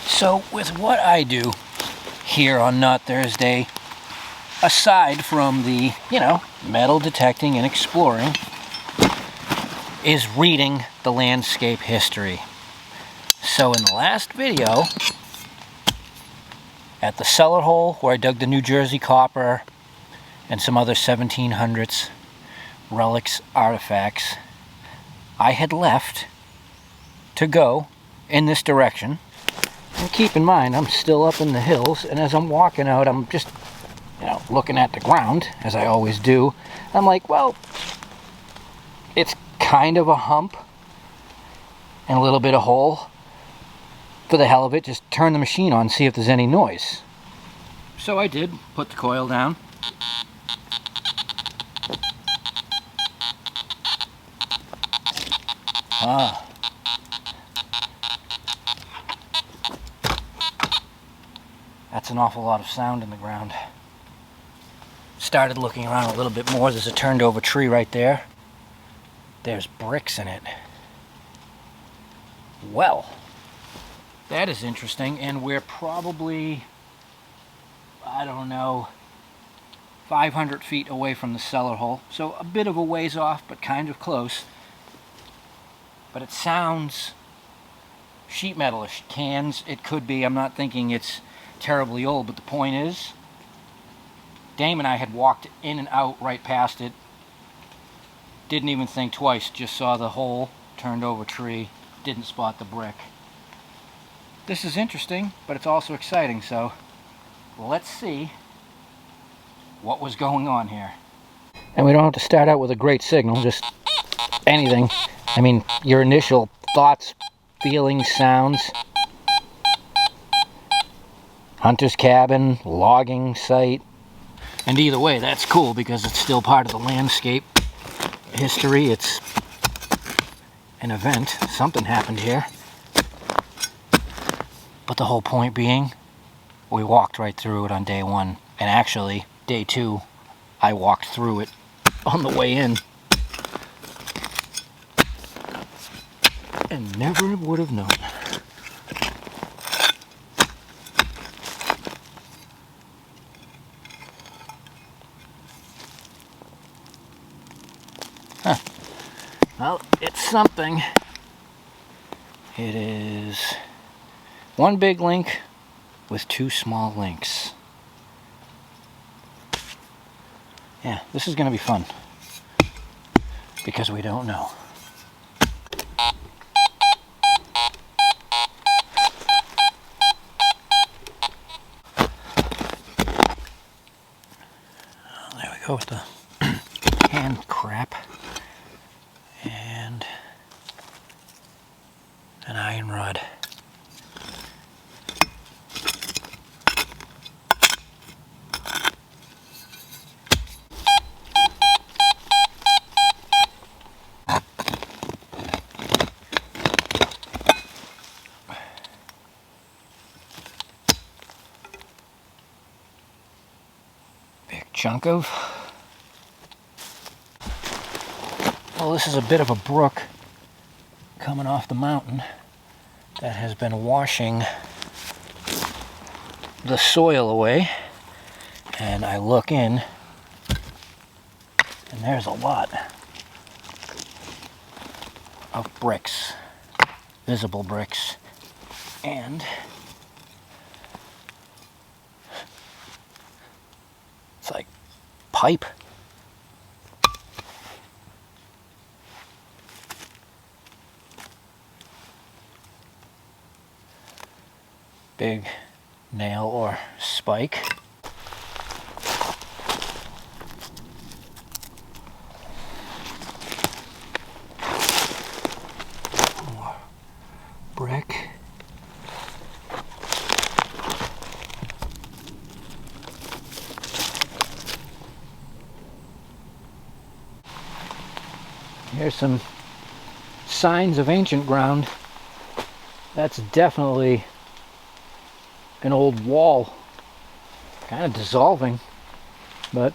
So with what I do here on Not Thursday, aside from the, metal detecting and exploring, is reading the landscape history. So in the last video, at the cellar hole where I dug the New Jersey copper and some other 1700s relics, artifacts, I had left to go in this direction. And keep in mind, I'm still up in the hills, and as I'm walking out, I'm just, looking at the ground, as I always do. I'm like, well, it's kind of a hump and a little bit of hole. For the hell of it, just turn the machine on, see if there's any noise. So I did, put the coil down. That's an awful lot of sound in the ground. Started looking around a little bit more. There's a turned over tree right there. There's bricks in it. Well, that is interesting, and we're probably, 500 feet away from the cellar hole. So a bit of a ways off, but kind of close. But it sounds sheet metalish. Cans, it could be. I'm not thinking it's terribly old, but the point is, Dame and I had walked in and out right past it. Didn't even think twice, just saw the hole, turned over tree, didn't spot the brick. This is interesting, but it's also exciting, so let's see what was going on here. And we don't have to start out with a great signal, just anything. I mean, your initial thoughts, feelings, sounds. Hunter's cabin, logging site. And either way, that's cool because it's still part of the landscape history. It's an event. Something happened here. But the whole point being, we walked right through it on day one. And actually, day two, I walked through it on the way in. And never would have known. Huh. Well, it's something. It is one big link with two small links. Yeah, this is going to be fun. Because we don't know. There we go with the hand crap. And an iron rod. Big chunk of. Well, this is a bit of a brook coming off the mountain that has been washing the soil away. And I look in, and there's a lot of bricks, visible bricks, and it's like pipe. Big nail or spike. More brick. Here's some signs of ancient ground. That's definitely an old wall, kind of dissolving, but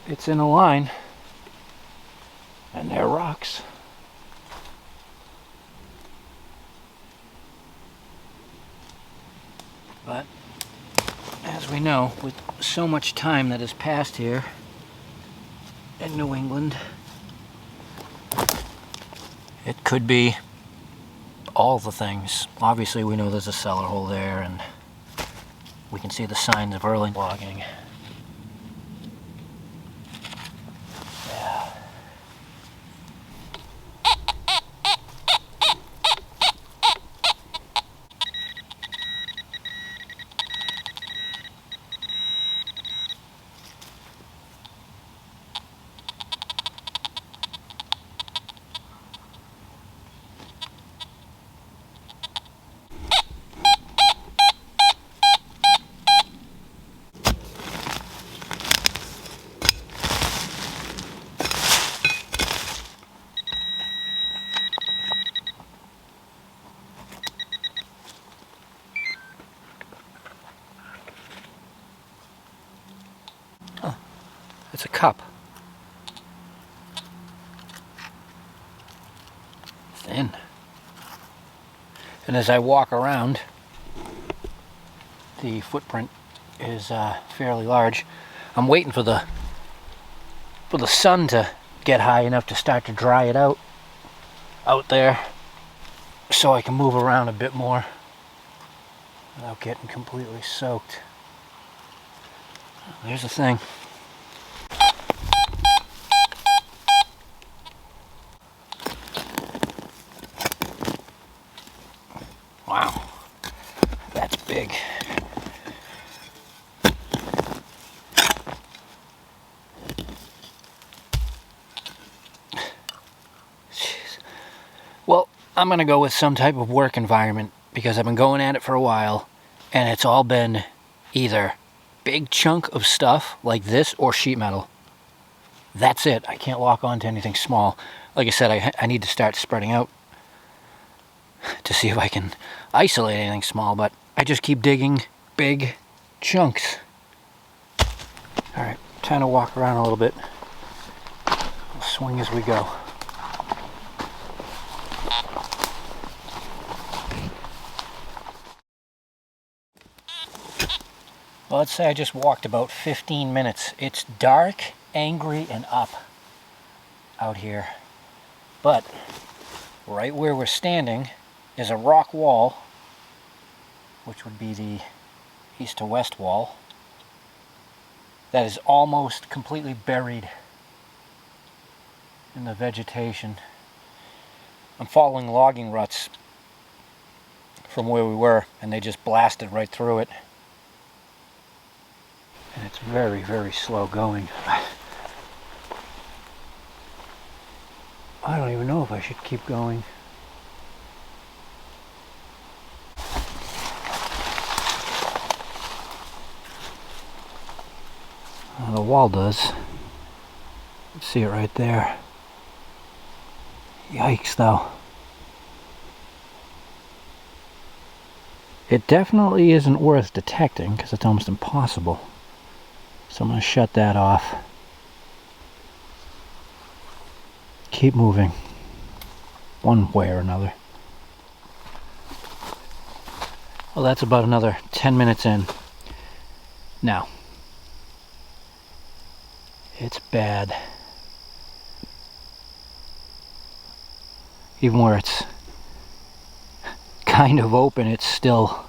it's in a line, and there are rocks. But as we know, with so much time that has passed here in New England, it could be all the things. Obviously we know there's a cellar hole there, and we can see the signs of early logging. Yeah. Oh, it's a cup. Thin. And as I walk around, the footprint is fairly large. I'm waiting for the sun to get high enough to start to dry it out there, so I can move around a bit more without getting completely soaked. There's the thing. Wow, that's big. Jeez. Well, I'm gonna go with some type of work environment, because I've been going at it for a while and it's all been either big chunk of stuff like this or sheet metal. That's it. I can't lock onto anything small. Like I said, I need to start spreading out to see if I can isolate anything small, but I just keep digging big chunks. Alright, time to walk around a little bit. We'll swing as we go. Well, let's say I just walked about 15 minutes. It's dark, angry, and up out here. But right where we're standing is a rock wall, which would be the east to west wall, that is almost completely buried in the vegetation. I'm following logging ruts from where we were, and they just blasted right through it. And it's very, very slow going. I don't even know if I should keep going. Well, the wall does. You see it right there. Yikes, though. It definitely isn't worth detecting, because it's almost impossible. So I'm going to shut that off. Keep moving, one way or another. Well, that's about another 10 minutes in. Now, it's bad. Even where it's kind of open, it's still,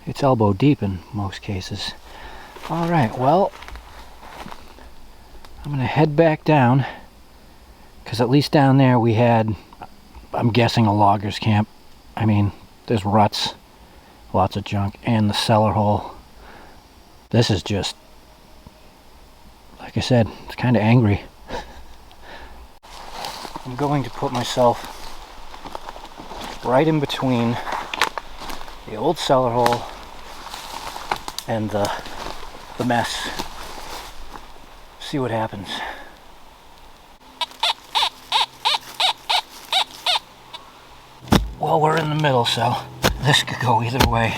it's elbow deep in most cases. Alright, well, I'm going to head back down, because at least down there we had, I'm guessing, a logger's camp. I mean, there's ruts, lots of junk, and the cellar hole. This is just, like I said, it's kind of angry. I'm going to put myself right in between the old cellar hole and the mess. See what happens. Well, we're in the middle, so this could go either way.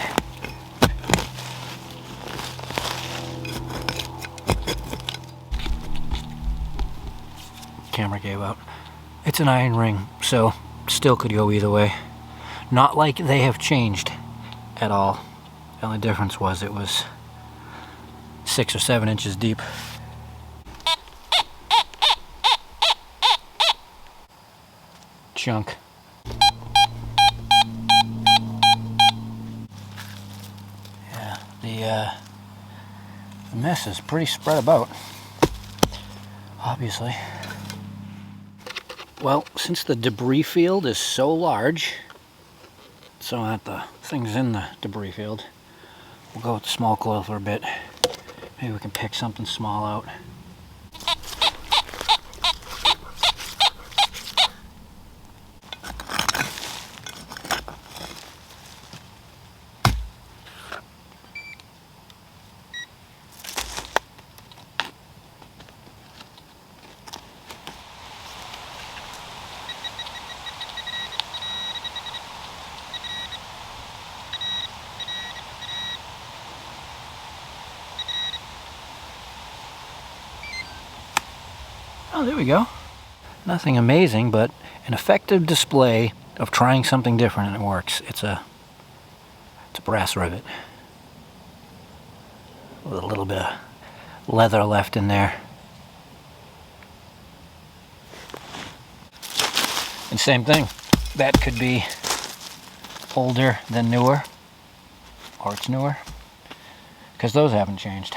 Camera gave out. It's an iron ring, so still could go either way. Not like they have changed at all. The only difference was it was 6 or 7 inches deep. Chunk. Yeah, the mess is pretty spread about, obviously. Well, since the debris field is so large, so that the thing's in the debris field, we'll go with the small coil for a bit. Maybe we can pick something small out. Oh, there we go. Nothing amazing, but an effective display of trying something different, and it works. It's a brass rivet with a little bit of leather left in there. And same thing, that could be older than newer, or it's newer, because those haven't changed.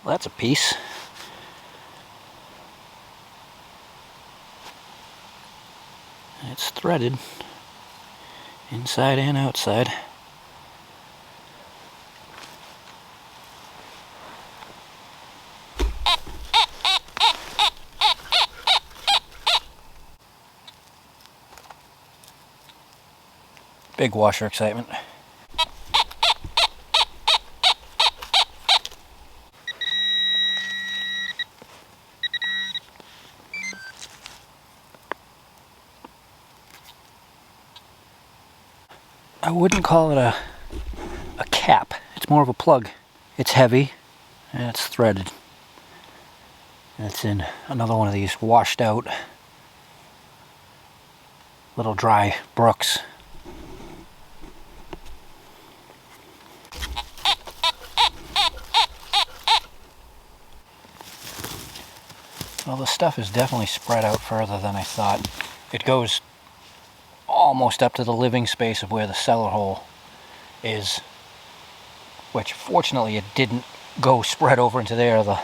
Well, that's a piece. It's threaded inside and outside. Big washer excitement. I wouldn't call it a cap. It's more of a plug. It's heavy and it's threaded. And it's in another one of these washed out little dry brooks. Well, the stuff is definitely spread out further than I thought. It goes almost up to the living space of where the cellar hole is, which fortunately it didn't go spread over into there. The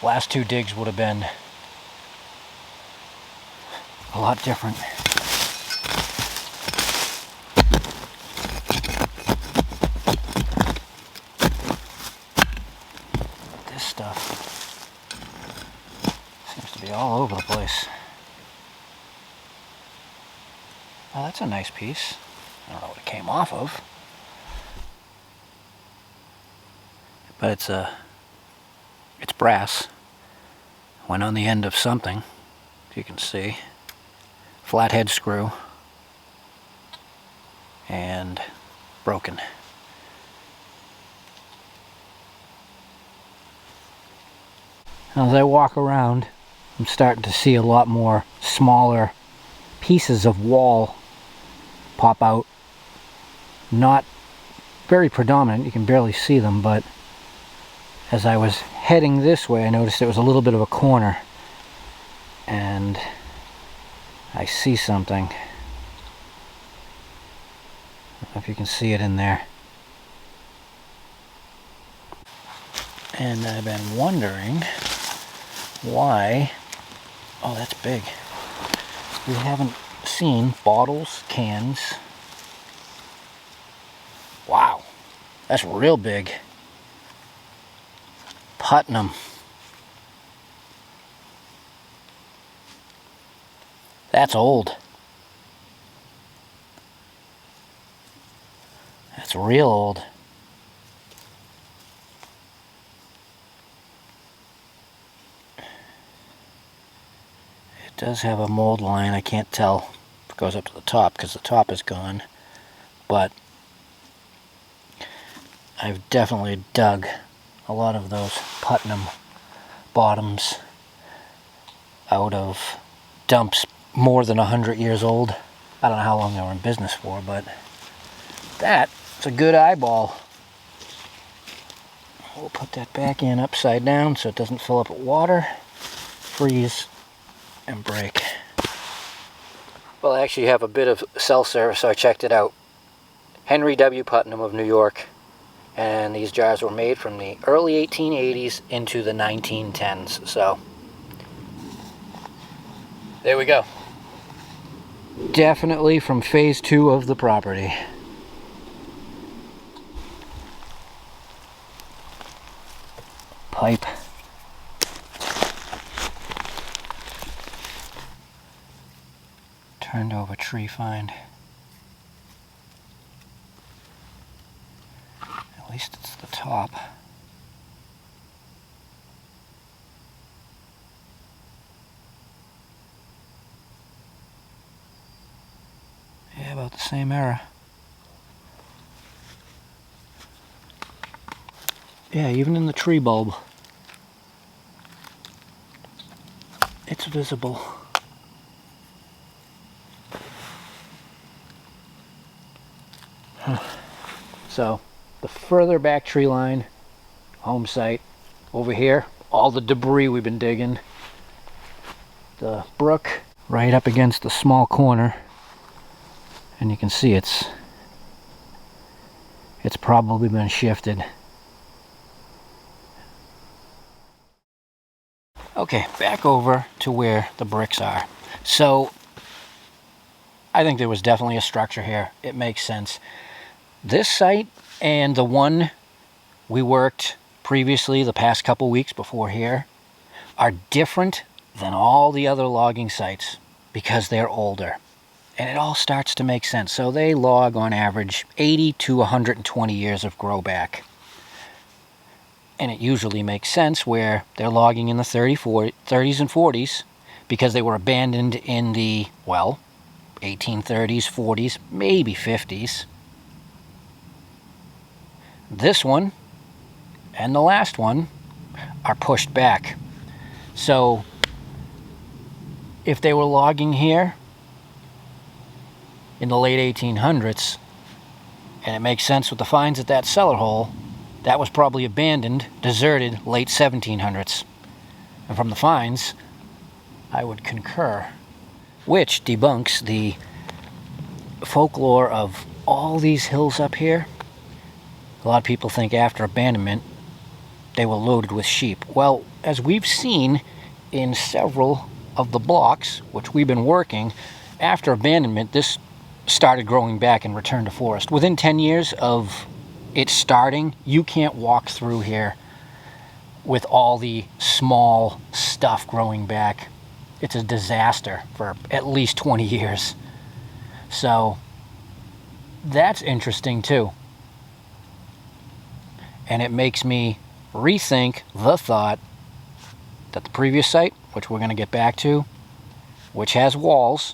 last 2 digs would have been a lot different. This stuff seems to be all over the place. Oh, that's a nice piece. I don't know what it came off of, but it's brass. Went on the end of something, if you can see. Flathead screw and broken. As I walk around, I'm starting to see a lot more smaller pieces of wall pop out. Not very predominant, you can barely see them, but as I was heading this way I noticed it was a little bit of a corner and I see something. I don't know if you can see it in there. And I've been wondering why, oh, that's big. We haven't seen bottles, cans. Wow, that's real big. Putnam. That's old. That's real old. does have a mold line. I can't tell if it goes up to the top because the top is gone, but I've definitely dug a lot of those Putnam bottoms out of dumps more than 100 years old. I don't know how long they were in business for, but that's a good eyeball. We'll put that back in upside down so it doesn't fill up with water, freeze, and break. Well, I actually have a bit of cell service, so I checked it out. Henry W. Putnam of New York, and these jars were made from the early 1880s into the 1910s, so there we go. Definitely from phase 2 of the property. Pipe. Turned over tree find. At least it's the top. Yeah, about the same era. Yeah, even in the tree bulb, it's visible. So, the further back tree line, home site, over here, all the debris we've been digging. The brook right up against the small corner, and you can see it's probably been shifted. Okay, back over to where the bricks are. So, I think there was definitely a structure here. It makes sense. This site and the one we worked previously the past couple weeks before here are different than all the other logging sites because they're older. And it all starts to make sense. So they log on average 80 to 120 years of grow back. And it usually makes sense where they're logging in the 30s and 40s because they were abandoned in the, well, 1830s, 40s, maybe 50s. This one and the last one are pushed back. So if they were logging here in the late 1800s, and it makes sense with the finds at that cellar hole, that was probably abandoned, deserted, late 1700s. And from the finds, I would concur. Which debunks the folklore of all these hills up here. A lot of people think after abandonment, they were loaded with sheep. Well, as we've seen in several of the blocks, which we've been working, after abandonment, this started growing back and returned to forest. Within 10 years of it starting, you can't walk through here with all the small stuff growing back. It's a disaster for at least 20 years. So that's interesting too. And it makes me rethink the thought that the previous site, which we're going to get back to, which has walls,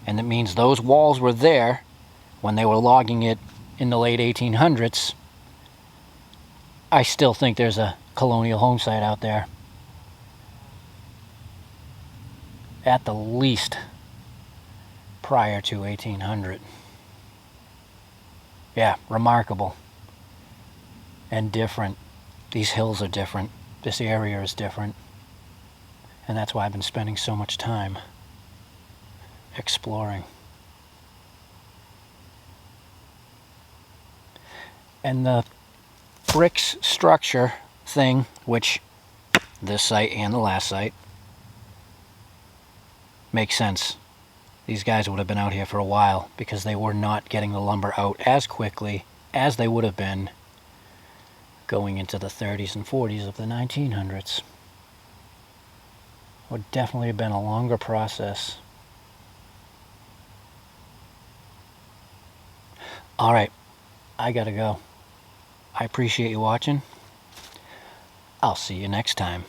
and that means those walls were there when they were logging it in the late 1800s. I still think there's a colonial home site out there. At the least prior to 1800. Yeah, remarkable. And different. These hills are different. This area is different. And that's why I've been spending so much time exploring. And the bricks structure thing, which this site and the last site, makes sense. These guys would have been out here for a while because they were not getting the lumber out as quickly as they would have been going into the 30s and 40s of the 1900s. Would definitely have been a longer process. All right, I gotta go. I appreciate you watching. I'll see you next time.